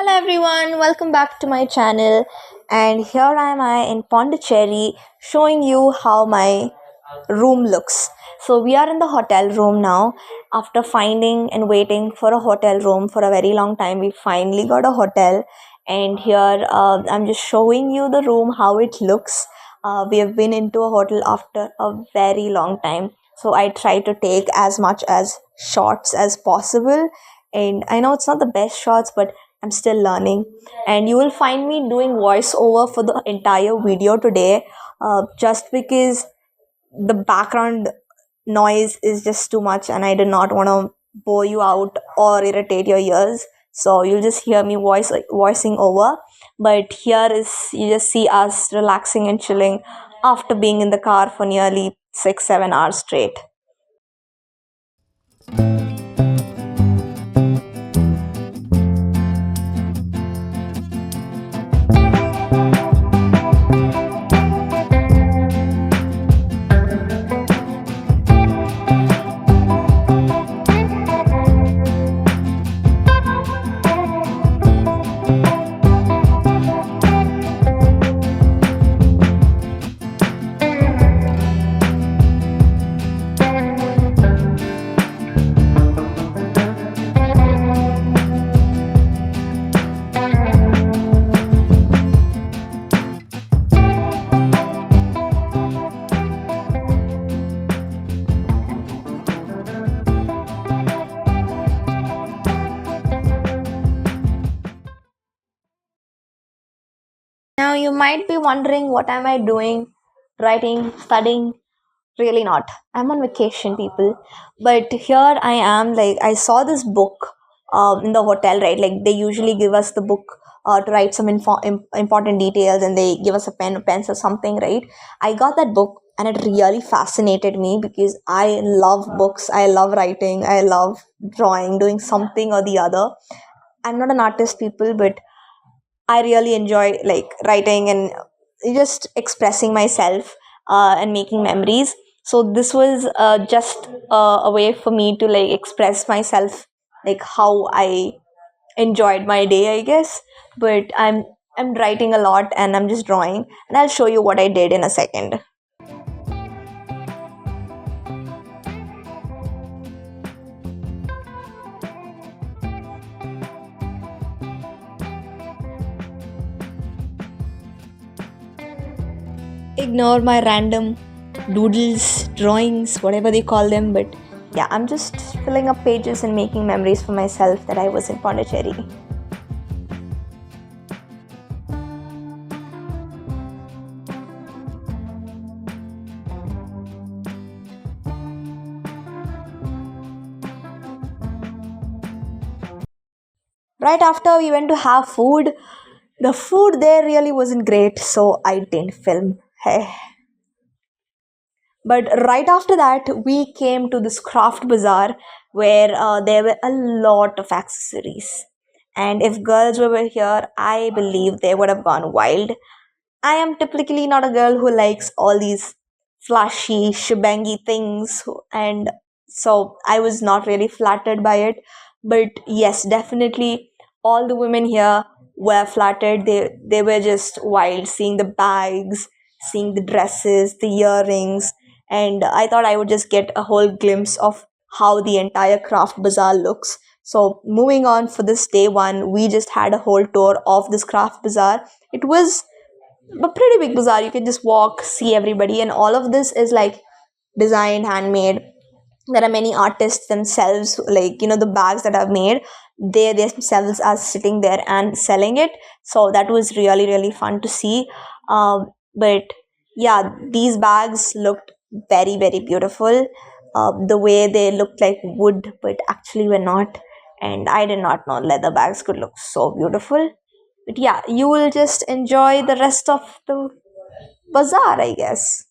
everyone, welcome back to my channel. And here am I in Pondicherry showing you how my room looks. So, we are in the hotel room now. After finding and waiting for a hotel room for a very long time, we finally got a hotel. And here I'm just showing you the room, how it looks. We have been into a hotel after a very long time. So, I try to take as much as shots as possible. And I know it's not the best shots, but I'm still learning. And you will find me doing voiceover for the entire video today, just because the background noise is just too much and I did not want to bore you out or irritate your ears. So you'll just hear me voicing over. But here is you just see us relaxing and chilling after being in the car for nearly 6-7 hours straight. Now you might be wondering, what am I doing? Writing, studying? Really not. I'm on vacation, people. But here I am, like, I saw this book in the hotel, right? Like, they usually give us the book to write some important details, and they give us a pen, a pencil, something, right? I got that book and it really fascinated me because I love books. I love writing. I love drawing, doing something or the other. I'm not an artist, people, but I really enjoy like writing and just expressing myself and making memories. So this was just a way for me to like express myself, like how I enjoyed my day, I guess. But I'm writing a lot and I'm just drawing, and I'll show you what I did in a second. Ignore my random doodles, drawings, whatever they call them, but yeah, I'm just filling up pages and making memories for myself that I was in Pondicherry. Right after we went to have food, the food there really wasn't great, so I didn't film. Hey. But right after that, we came to this craft bazaar where there were a lot of accessories. And if girls were here, I believe they would have gone wild. I am typically not a girl who likes all these flashy, shebangy things, and so I was not really flattered by it. But yes, definitely, all the women here were flattered. They were just wild, seeing the bags, seeing the dresses, the earrings, and I thought I would just get a whole glimpse of how the entire craft bazaar looks. So moving on for this day one, we just had a whole tour of this craft bazaar. It was a pretty big bazaar. You can just walk, see everybody, and all of this is like designed, handmade. There are many artists themselves, like the bags that I've made, they themselves are sitting there and selling it. So that was really fun to see. But yeah, these bags looked very beautiful. The way they looked like wood, but actually were not. And I did not know leather bags could look so beautiful. But yeah, you will just enjoy the rest of the bazaar, I guess.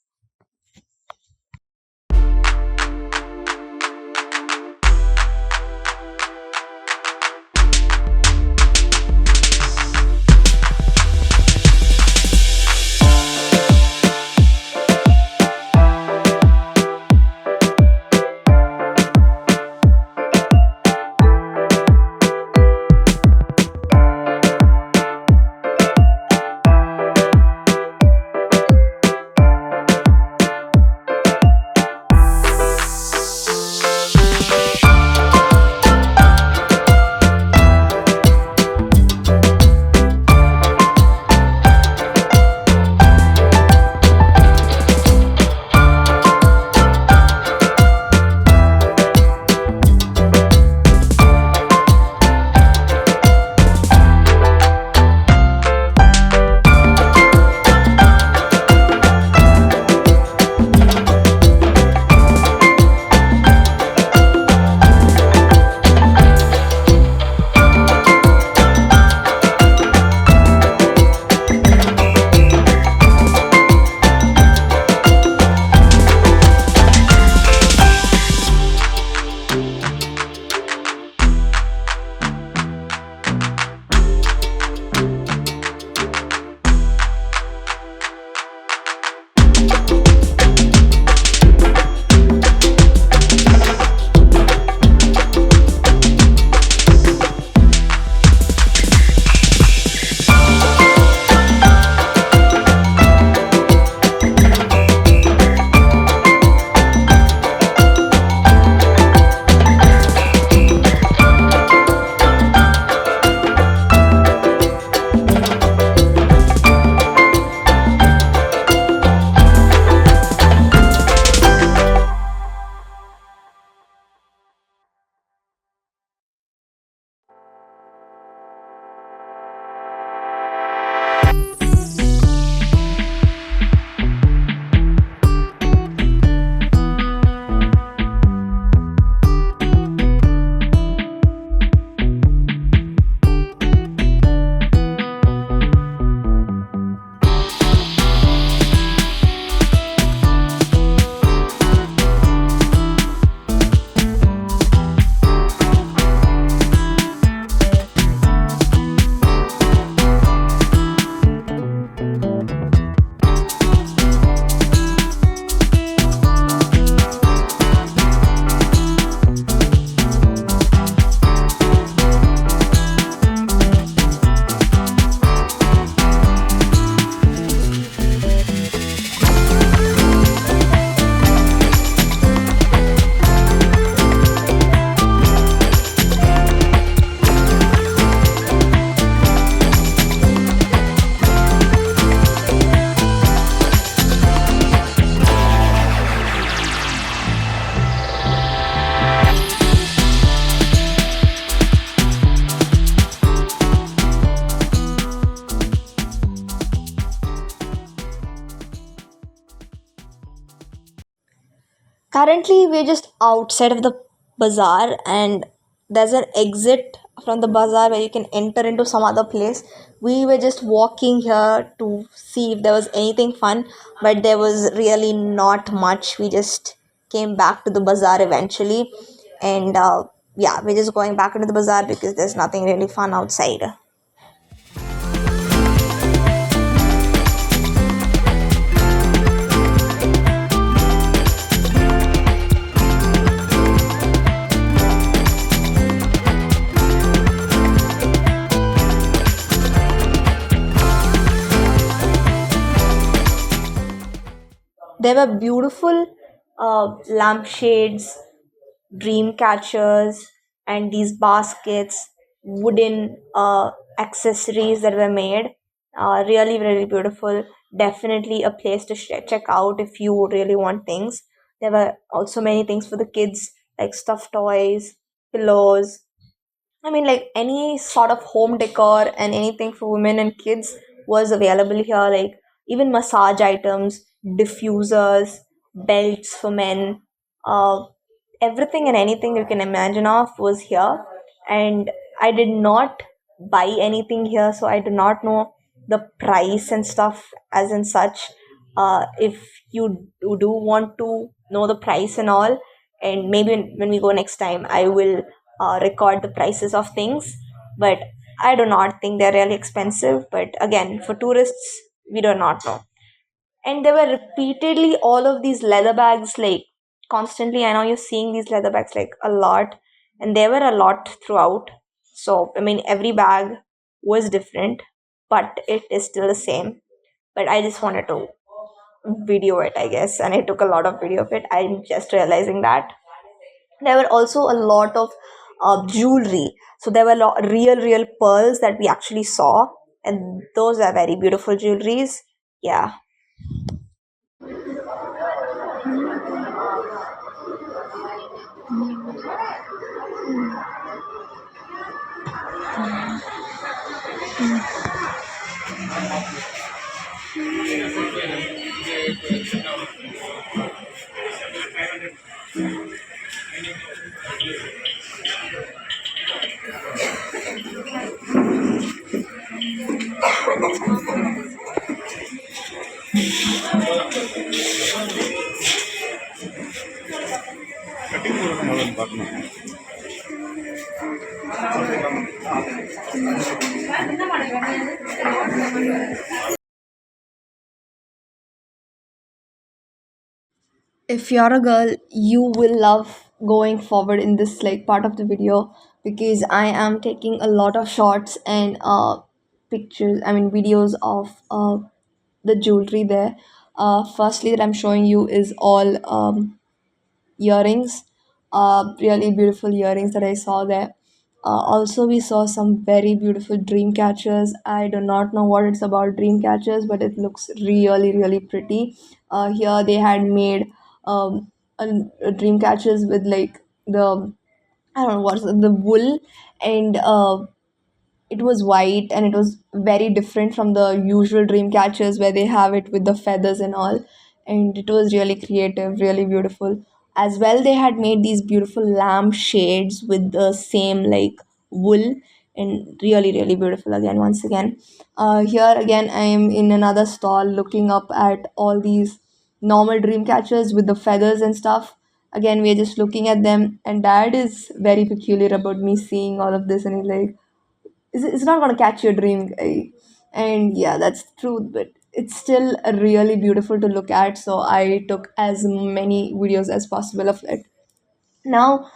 Currently, we're just outside of the bazaar, and there's an exit from the bazaar where you can enter into some other place. We were just walking here to see if there was anything fun, but there was really not much. We just came back to the bazaar eventually, and yeah, we're just going back into the bazaar because there's nothing really fun outside. There were beautiful lampshades, dream catchers, and these baskets, wooden accessories that were made. Really, really beautiful. Definitely a place to check out if you really want things. There were also many things for the kids, like stuffed toys, pillows. I mean, like any sort of home decor and anything for women and kids was available here, like even massage items, diffusers, belts for men, uh, everything and anything you can imagine of was here. And I did not buy anything here, so I do not know the price and stuff as in such. If you do want to know the price and all, and maybe when we go next time, I will record the prices of things. But I do not think they're really expensive. But again, for tourists, we do not know. And there were repeatedly all of these leather bags, like constantly. I know you're seeing these leather bags like a lot, and there were a lot throughout. So, I mean, every bag was different, but it is still the same. But I just wanted to video it, I guess, and I took a lot of video of it. I'm just realizing that there were also a lot of jewelry. So there were real pearls that we actually saw, and those are very beautiful jewelries. Yeah. If you're a girl, you will love going forward in this like part of the video, because I am taking a lot of shots and pictures, I mean videos of the jewelry there. Firstly that I'm showing you is all earrings, really beautiful earrings that I saw there. Also, we saw some very beautiful dream catchers. I do not know what it's about dream catchers, but it looks really pretty. Here they had made a dream catchers with like the, I don't know what's the wool, and it was white, and it was very different from the usual dream catchers where they have it with the feathers and all. And it was really creative, really beautiful. As well, they had made these beautiful lamp shades with the same like wool, and really beautiful again, once again. Here again, I am in another stall looking up at all these normal dream catchers with the feathers and stuff. Again, we're just looking at them, and dad is very peculiar about me seeing all of this, and he's like, it's not going to catch your dream guy. And yeah, that's true, but it's still really beautiful to look at, so I took as many videos as possible of it. Now,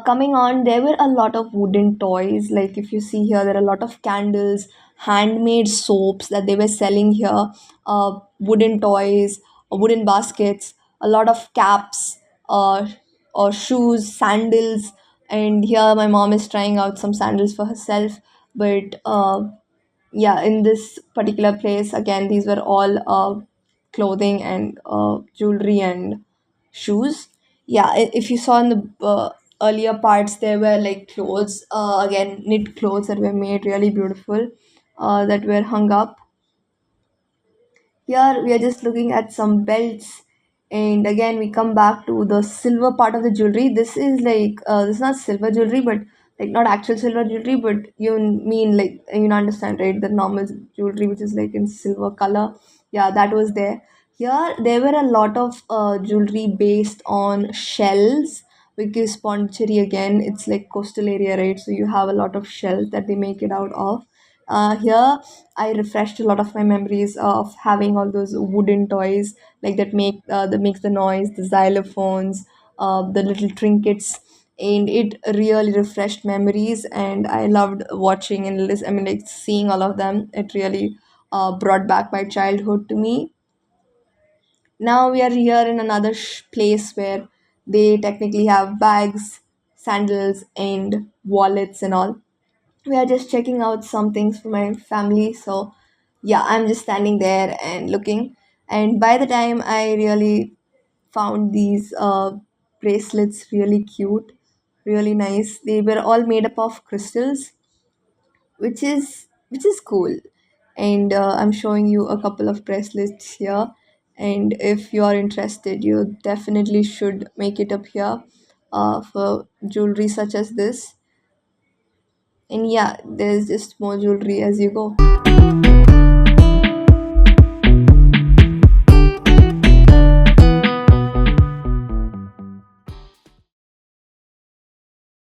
coming on, there were a lot of wooden toys. Like if you see here, there are a lot of candles, handmade soaps that they were selling here, wooden toys, wooden baskets, a lot of caps, uh, or shoes, sandals. And here, my mom is trying out some sandals for herself. But yeah, in this particular place, again, these were all clothing and jewelry and shoes. Yeah, if you saw in the earlier parts, there were like clothes, again knit clothes that were made really beautiful, that were hung up. Here we are just looking at some belts And again we come back to the silver part of the jewelry. This is like this is not silver jewelry, but like not actual silver jewelry, but you mean like you understand, right? The normal jewelry which is like in silver color. Yeah, that was there. Here there were a lot of jewelry based on shells, because Pondicherry, again, it's like coastal area, right? So you have a lot of shells that they make it out of. Here I refreshed a lot of my memories of having all those wooden toys like that makes the noise, the xylophones, the little trinkets, and it really refreshed memories. And I loved watching and I mean, like seeing all of them. It really brought back my childhood to me. Now we are here in another place where they technically have bags, sandals, and wallets and all. We are just checking out some things for my family. So yeah, I'm just standing there and looking. And by the time I really found these bracelets really cute, really nice. They were all made up of crystals, which is cool. And I'm showing you a couple of bracelets here. And if you are interested, you definitely should make it up here for jewelry such as this. And yeah, there's just more jewelry as you go.